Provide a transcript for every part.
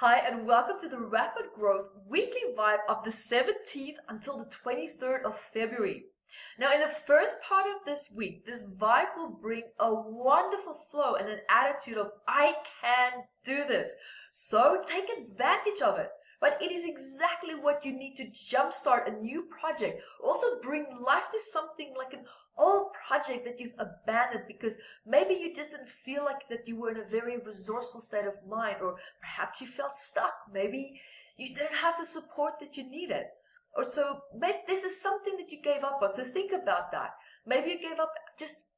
Hi, and welcome to the Rapid Growth Weekly Vibe of the 17th until the 23rd of February. Now, in the first part of this week, this vibe will bring a wonderful flow and an attitude of, I can do this. So take advantage of it. But it is exactly what you need to jumpstart a new project. Also bring life to something like an old project that you've abandoned because maybe you just didn't feel like that you were in a very resourceful state of mind, or perhaps you felt stuck. Maybe you didn't have the support that you needed. Or so maybe this is something that you gave up on. So think about that. Maybe you gave up just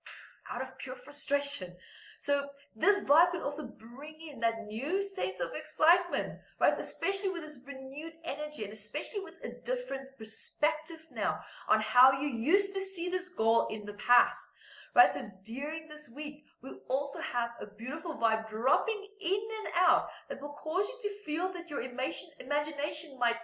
out of pure frustration. So this vibe can also bring in that new sense of excitement, right? Especially with this renewed energy and especially with a different perspective now on how you used to see this goal in the past, right? So during this week, we also have a beautiful vibe dropping in and out that will cause you to feel that your imagination might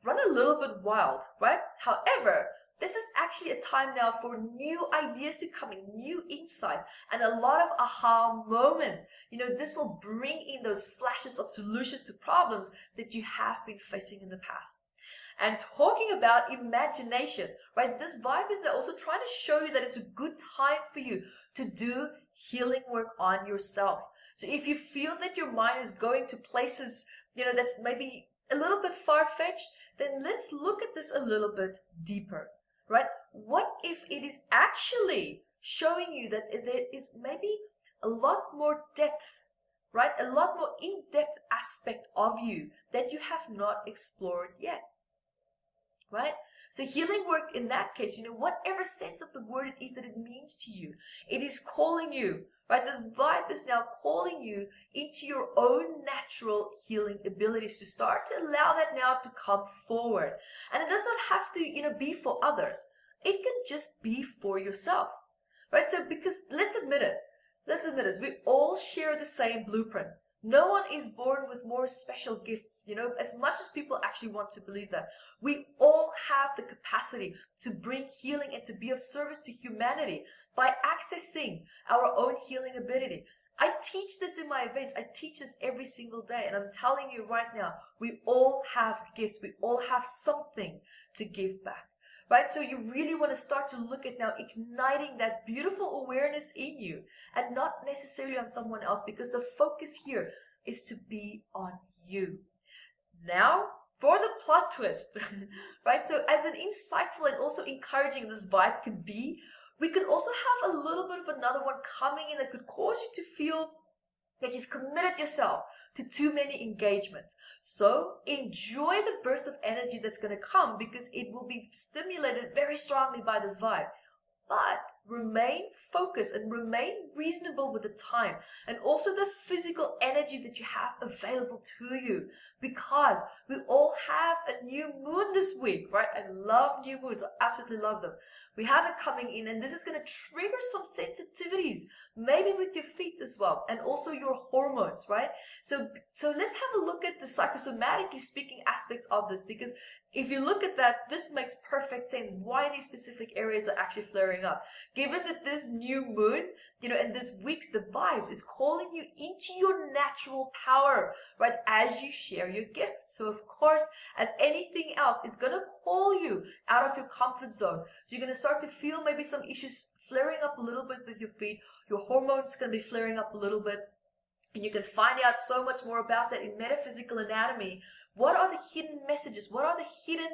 run a little bit wild, right? However, this is actually a time now for new ideas to come in, new insights, and a lot of aha moments. This will bring in those flashes of solutions to problems that you have been facing in the past. And talking about imagination, right? This vibe is now also trying to show you that it's a good time for you to do healing work on yourself. So if you feel that your mind is going to places, that's maybe a little bit far-fetched, then let's look at this a little bit deeper. Right? What if it is actually showing you that there is maybe a lot more depth, right? A lot more in-depth aspect of you that you have not explored yet, right? So healing work in that case, whatever sense of the word it is that it means to you, it is calling you, right? This vibe is now calling you into your own natural healing abilities to start to allow that now to come forward. And it does not have to, be for others. It can just be for yourself, right? So because let's admit it, we all share the same blueprint. No one is born with more special gifts, as much as people actually want to believe that. We all have the capacity to bring healing and to be of service to humanity by accessing our own healing ability. I teach this in my events. I teach this every single day. And I'm telling you right now, we all have gifts. We all have something to give back. Right? So you really want to start to look at now igniting that beautiful awareness in you and not necessarily on someone else, because the focus here is to be on you. Now, for the plot twist, right? So as an insightful and also encouraging this vibe could be, we could also have a little bit of another one coming in that could cause you to feel that you've committed yourself to too many engagements. So enjoy the burst of energy that's going to come because it will be stimulated very strongly by this vibe. But remain focused and remain reasonable with the time and also the physical energy that you have available to you, because we all have a new moon this week, right? I love new moons. I absolutely love them. We have it coming in, and this is going to trigger some sensitivities, maybe with your feet as well, and also your hormones, right? So let's have a look at the psychosomatically speaking aspects of this, because if you look at that, this makes perfect sense why these specific areas are actually flaring up. Given that this new moon, and this week's the vibes, it's calling you into your natural power, right, as you share your gifts. So of course, as anything else, it's going to call you out of your comfort zone. So you're going to start to feel maybe some issues flaring up a little bit with your feet. Your hormones going to be flaring up a little bit. And you can find out so much more about that in Metaphysical Anatomy. What are the hidden messages? What are the hidden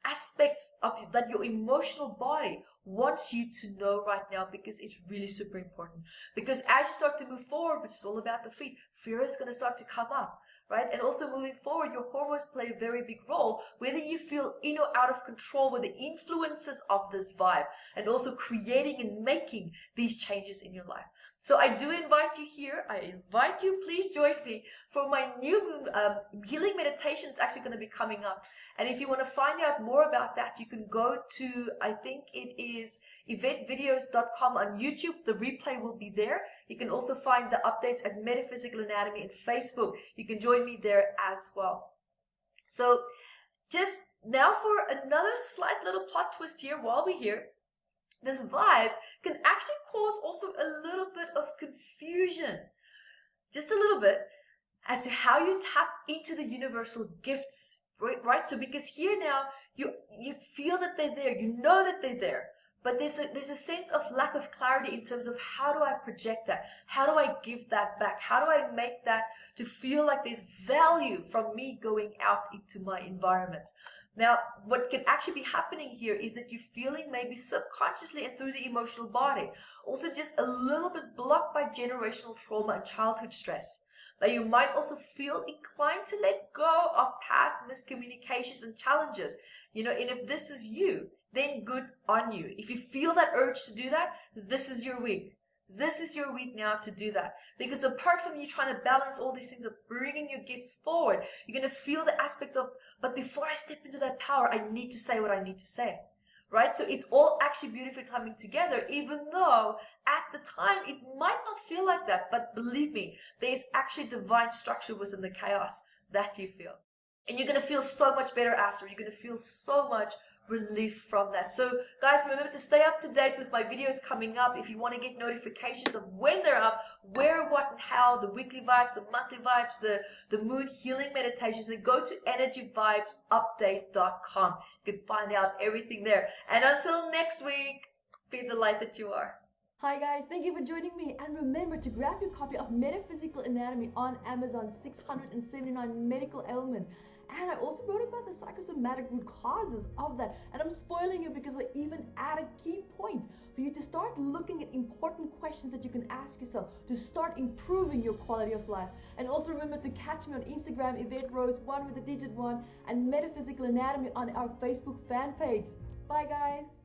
aspects of that your emotional body wants you to know right now? Because it's really super important. Because as you start to move forward, which is all about the feet, fear is going to start to come up, right? And also moving forward, your hormones play a very big role, whether you feel in or out of control with the influences of this vibe, and also creating and making these changes in your life. So I do invite you here. I invite you, please join me for my new healing meditation. It's actually going to be coming up. And if you want to find out more about that, you can go to, I think it is evetterose.com on YouTube. The replay will be there. You can also find the updates at Metaphysical Anatomy and Facebook. You can join me there as well. So just now for another slight little plot twist here while we're here. This vibe can actually cause also a little bit of confusion, just a little bit. as to how you tap into the universal gifts, right? So because here now, you feel that they're there, you know that they're there, but there's a sense of lack of clarity in terms of how do I project that? How do I give that back? How do I make that to feel like there's value from me going out into my environment? Now, what can actually be happening here is that you're feeling maybe subconsciously and through the emotional body, also just a little bit blocked by generational trauma and childhood stress. Now, you might also feel inclined to let go of past miscommunications and challenges. And if this is you, then good on you. If you feel that urge to do that, this is your week. This is your week now to do that. Because apart from you trying to balance all these things of bringing your gifts forward, you're going to feel the aspects of, but before I step into that power, I need to say what I need to say. Right? So it's all actually beautifully coming together, even though at the time it might not feel like that. But believe me, there's actually divine structure within the chaos that you feel. And you're going to feel so much better after. You're going to feel so much relief from that. So guys, remember to stay up to date with my videos coming up. If you want to get notifications of when they're up, where, what, and how, the weekly vibes, the monthly vibes, the moon healing meditations, then go to energyvibesupdate.com. You can find out everything there. And until next week, be the light that you are. Hi guys, thank you for joining me, and remember to grab your copy of Metaphysical Anatomy on Amazon, 679 medical ailments. And I also wrote about the psychosomatic root causes of that, and I'm spoiling you because I even added key points for you to start looking at important questions that you can ask yourself to start improving your quality of life. And also remember to catch me on Instagram, Evette Rose, 1 with the digit 1, and Metaphysical Anatomy on our Facebook fan page. Bye guys!